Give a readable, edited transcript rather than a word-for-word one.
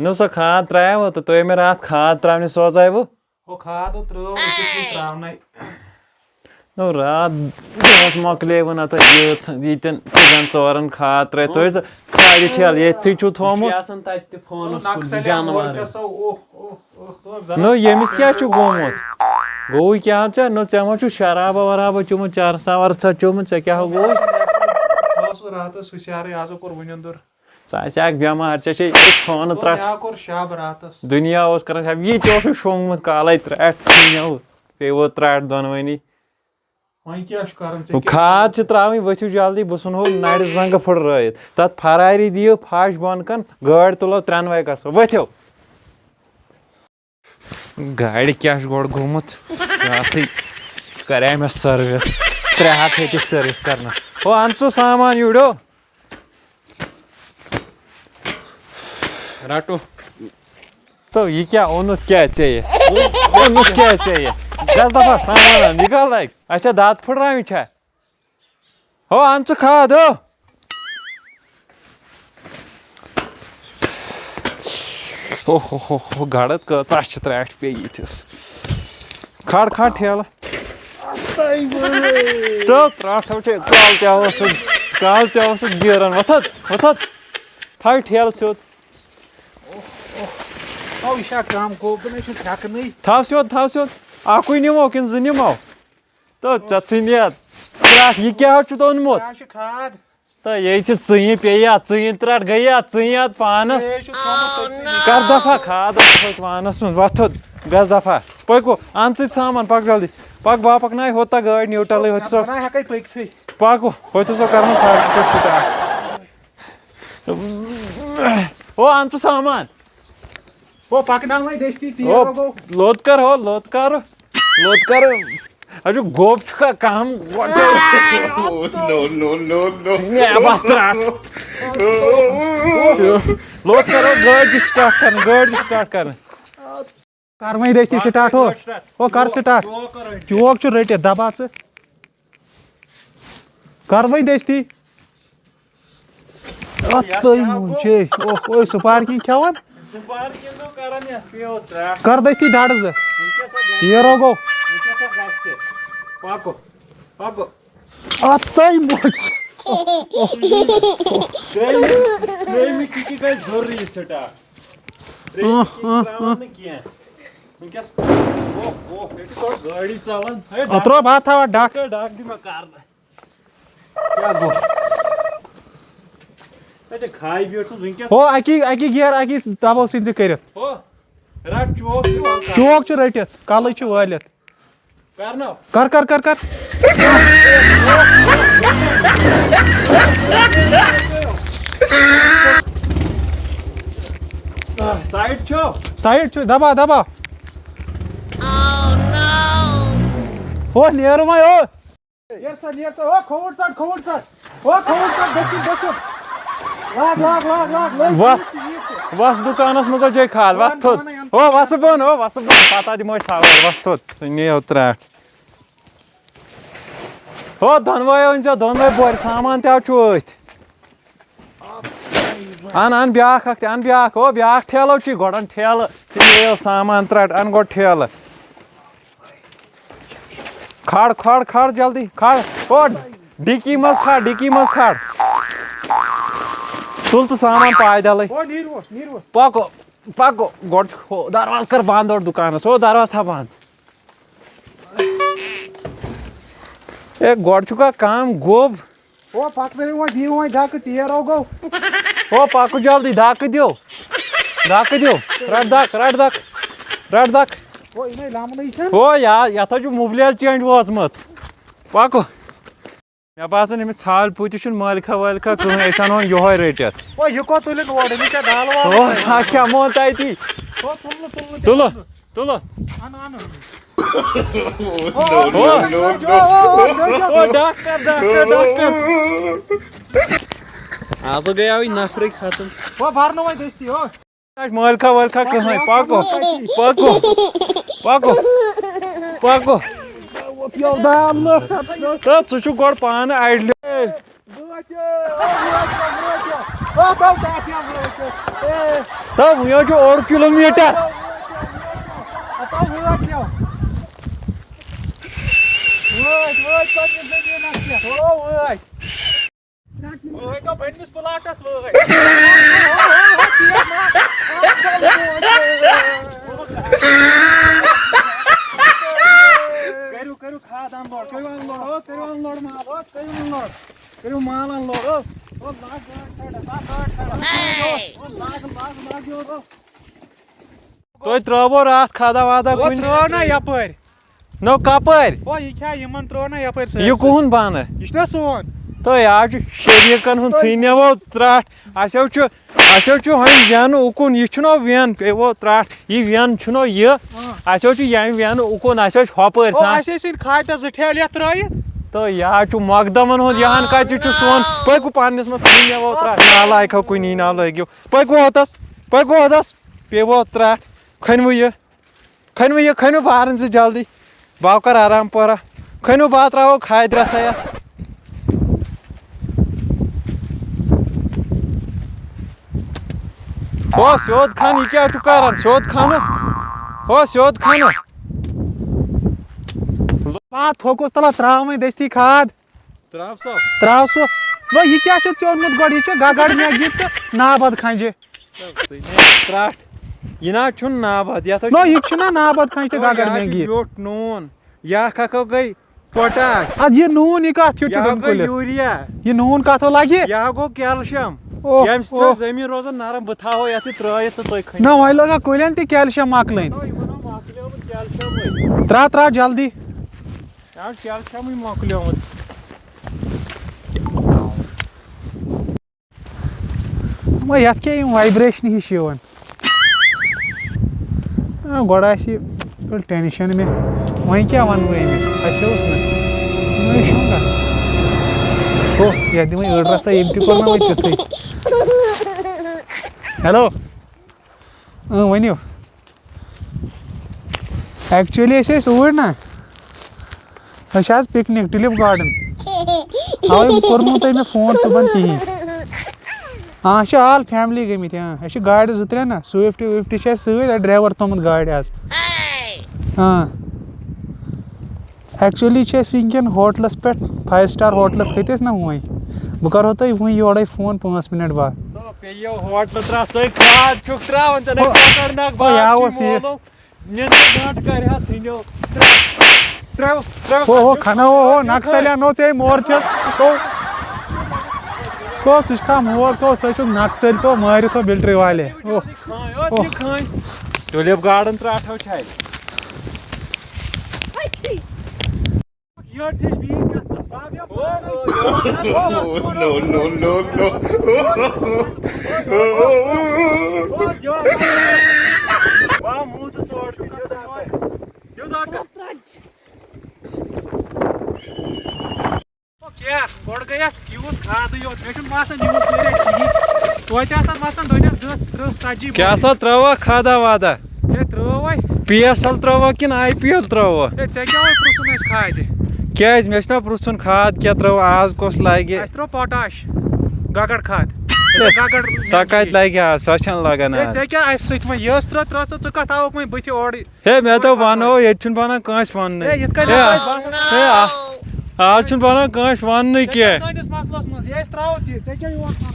no सो खाद त्राया तो तोय मे रात खाद त्रावने सोजाय वो खाद त्रावना नो रात दस मकले वना तो यीतन तिगन चोरन खाद त्रै तोय खाद ठेल ये छु थोमु जानवर नो यमिस क्या छु गोमत गो क्या च नो चमो छु शराब वराब चुमु चार सावर छ चुमु छ क्या हो गो रात सुसारे आजो कोर वनिंदर साक बेमार से फोन त्रट दुनिया कर ये शोंगमुत काल त्रट पे वो त्रट दोनवनी खाद त्रावी वथु जल्दी बह सुनो नड़ जंग फुट तथ फरारी दियो फाश बन कन गाड़ तुलो त्रेनवे गो वथो गाड़ क्या गोड़ गोमुत कर मे सर्विस 3 हाथ हेटिक सर्विस करना हो अन सामान यूडो राटो तो ये क्या ओनुत क्या चाहिए ओनुत क्या चाहिए 10 दफा सामान निकाल लाइक अच्छा दांत फुट रहा है हो आंसू खा दो हो गाड़त का चाश त्रैट पे यिस खाड़ खाड़ ठेला तो त्राठ काल ते गिरन वथत वथत थाई ठेल सोत थाव स्योद अकु निमो किन ज निमो तो चनियत त्राठ ये क्या तो ओनमुत तो ये चीन पे चीन त्रट गई चीन पानस कर दफा खाद पानस मज वथुद गस दफा पको अन सामान पक जल्दी पक बा पकना होता गाड़ न्यूट्रल हो पको हो कर हो अन सामान वो पकना लोद कर अजो गोप का काम लोद करो गाड़ी स्टार्ट कर कर वही दस्ती स्टार्ट हो कर स्टार्ट चौक च रट दबा कर वही दस्ती स्पार्किंग खेवान कर दस्ती डाड़ चेरो गो पाको पाको गाड़ी चलन अत्रो बात था डाक डाक दी मैं कारना क्या गो ते खाई बैठो विंकस हो अकी गियर अकी दबो सिंज करित हो रट चौक च रटित कल च वालित करना कर साइड छो दबा हो नियर मै हो नियर सा हो खोड़ चढ़ हो खोड़ चढ़ देखो वस दुकानस मज जय खाद वस थोद हो वस बन पता दिमो सावर वस थोद नियो त्रट हो दोनवे बोर सामान ते चोत अन ब्याख हो ब्याख ठेलो ची गोडन ठेल सामान त्रट अन गो ठेल खाड़ जल्दी खाड़ हो डिक्की मज खाड़ तुल तो सामान पायदल पको गोड दरवाज कर बंद और दुकान हो दरवाज था बंद गोड चुका काम गोब ओ पकड़ धक चेयर गो ओ पक जल्दी धक दियो रट दक हो यथ मुबलियल चेंज वोचमच पको मे बासन अमिस छाल पुत मालिका वालिका कहें अस अनो यो रटित क्या मोन तती तुलो आज गया नफर खत्म मालिका वालिका कहें पको तो गोड़ पान आइडल तो वो जो और किलोमीटर करू खाद अनलोड करू माल अनलोड तो त्रो रात खादा वादा ना यपर नो कपर यह त्रो ना यपर यह कुहन बान यह सोन तो आज शरीकन हूं वो त्राट असो हम वेन उकुन यह वेन पे वो त्राट यह वेन छो यह असो यम वेन उकुन हपर खाद ठेल तो यह मकदमन हूं यहां कत सोन पकू पानस मह वो त्राट नालायक कुनी नालायक पकू होतस पे वो त्राट खनव यह खनव बारन से जल्दी बह कर आराम परा खनव बह त्रो खाद रसा हो स्योद खान यह क्या कर स्योद खान हो स्योद खान थोकुस तला त्राव दस्ती खाद त्राव सो नो यह क्या ओनमुत गो यह गगड़ मैगी तो नाबद खंजे त्राट यह ना नाबद नो यह नाबद खंज तो गगड़ मैगी नून यह गई पोटाश अद यह नून यह कत यूरिया यह नून कत लगे यह गो कैल्शियम जमीन रोजान नरम बह थो ये त्रित तो तुम ना वह लगा कुलन तह कैल्शियम मकलन त्रा जल्दी कैल्शियम मकलियोमुत ये क्या वाइब्रेशन हिश गोड़ टेंशन में वह क्या वन अमिस ना यह दिम अड़ रसा यम तोर ना वो तिथ हेलो वनो एक्चुअली ऊर ना आज पिकनिक टुलिप गार्डन अवे कोरमो तुम मे फोन सुबह कहें हाँ आल फैमिली गमित हाँ गाड़ जो त्रे ना स्विफ्ट विफ्ट सत ड्राइवर थोमुत गाड़ आज हाँ एक्चुअली वनकन होटलस पे 5 स्टार होटलस खत ना वो बह करो तुम वो योड़े फोन 5 मिनट बाद खाना हो नक्सलिया नो चे मोर्च तो खा मोर तो नक्सल तो मार तो मिलिट्री वाले टुलिप गार्डन त्राठो क्या गोड़ गया यूज खाद यो मासन यूज करे कहीं क्या सा त्रोवा खादा वादा ये त्रोवा PSL त्रोवा किन IPL त्रोवा ए चे क्या प्रुछुन अस खाद क्या मे प्रुछुन खाद क्या त्रोवा आज कोस लागे अस त्रो पोटाश गगड़ खाद गगड़ सा कत लागे आज सा छन लगन ए चे क्या अस सत में यस त्रो त्रो च कत आवक में बथि ओड़ हे मे तो वनो ये छन बना कांस वन ए यत का आज छन बना कांस वन के साइनस मसलस मस ये त्राव चे क्या यो सन